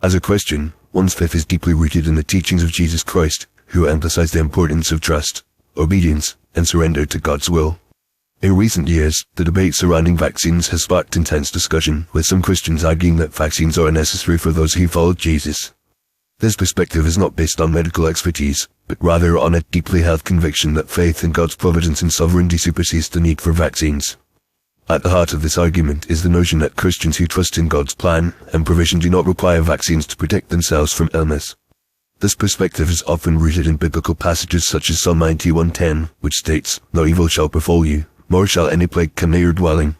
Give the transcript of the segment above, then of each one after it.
As a Christian, one's faith is deeply rooted in the teachings of Jesus Christ, who emphasized the importance of trust, obedience, and surrender to God's will. In recent years, the debate surrounding vaccines has sparked intense discussion, with some Christians arguing that vaccines are unnecessary for those who followed Jesus. This perspective is not based on medical expertise, but rather on a deeply held conviction that faith in God's providence and sovereignty supersedes the need for vaccines. At the heart of this argument is the notion that Christians who trust in God's plan and provision do not require vaccines to protect themselves from illness. This perspective is often rooted in biblical passages such as Psalm 91:10, which states, "No evil shall befall you, nor shall any plague come near your dwelling."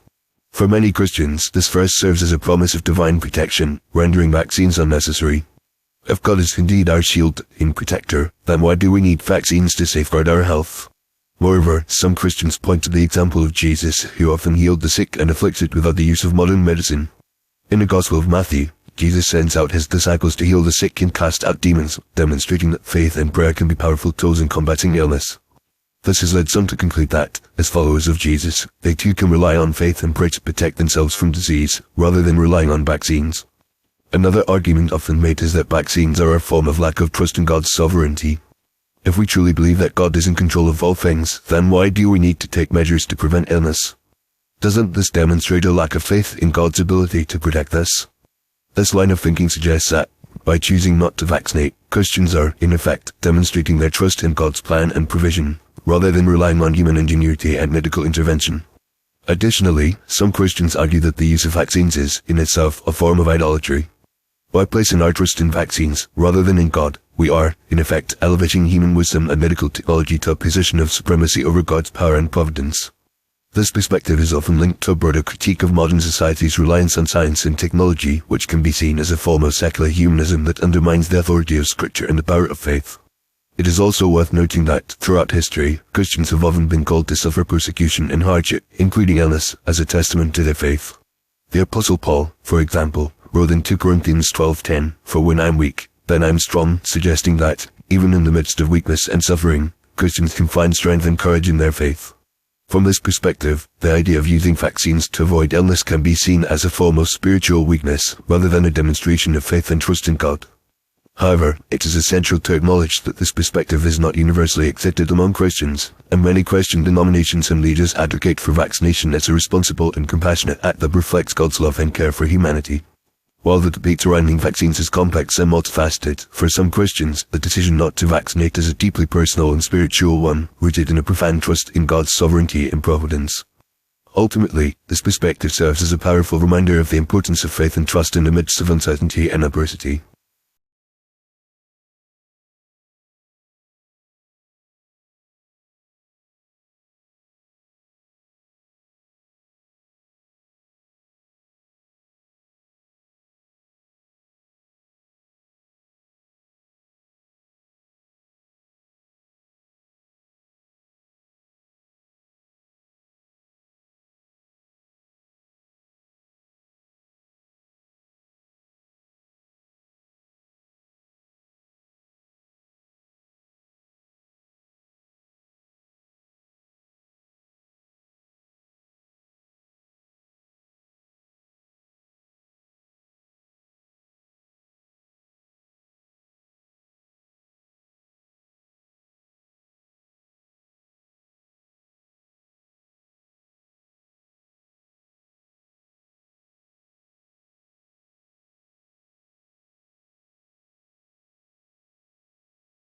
For many Christians, this verse serves as a promise of divine protection, rendering vaccines unnecessary. If God is indeed our shield and protector, then why do we need vaccines to safeguard our health? Moreover, some Christians point to the example of Jesus, who often healed the sick and afflicted without the use of modern medicine. In the Gospel of Matthew, Jesus sends out his disciples to heal the sick and cast out demons, demonstrating that faith and prayer can be powerful tools in combating illness. This has led some to conclude that, as followers of Jesus, they too can rely on faith and pray to protect themselves from disease, rather than relying on vaccines. Another argument often made is that vaccines are a form of lack of trust in God's sovereignty. If we truly believe that God is in control of all things, then why do we need to take measures to prevent illness? Doesn't this demonstrate a lack of faith in God's ability to protect us? This line of thinking suggests that, by choosing not to vaccinate, Christians are, in effect, demonstrating their trust in God's plan and provision, rather than relying on human ingenuity and medical intervention. Additionally, some Christians argue that the use of vaccines is, in itself, a form of idolatry. By placing our trust in vaccines, rather than in God, we are, in effect, elevating human wisdom and medical technology to a position of supremacy over God's power and providence. This perspective is often linked to a broader critique of modern society's reliance on science and technology, which can be seen as a form of secular humanism that undermines the authority of Scripture and the power of faith. It is also worth noting that, throughout history, Christians have often been called to suffer persecution and hardship, including illness, as a testament to their faith. The Apostle Paul, for example, wrote in 2 Corinthians 12:10, "For when I'm weak, then I'm strong," suggesting that, even in the midst of weakness and suffering, Christians can find strength and courage in their faith. From this perspective, the idea of using vaccines to avoid illness can be seen as a form of spiritual weakness, rather than a demonstration of faith and trust in God. However, it is essential to acknowledge that this perspective is not universally accepted among Christians, and many Christian denominations and leaders advocate for vaccination as a responsible and compassionate act that reflects God's love and care for humanity. While the debate surrounding vaccines is complex and multifaceted, for some Christians, the decision not to vaccinate is a deeply personal and spiritual one, rooted in a profound trust in God's sovereignty and providence. Ultimately, this perspective serves as a powerful reminder of the importance of faith and trust in the midst of uncertainty and adversity.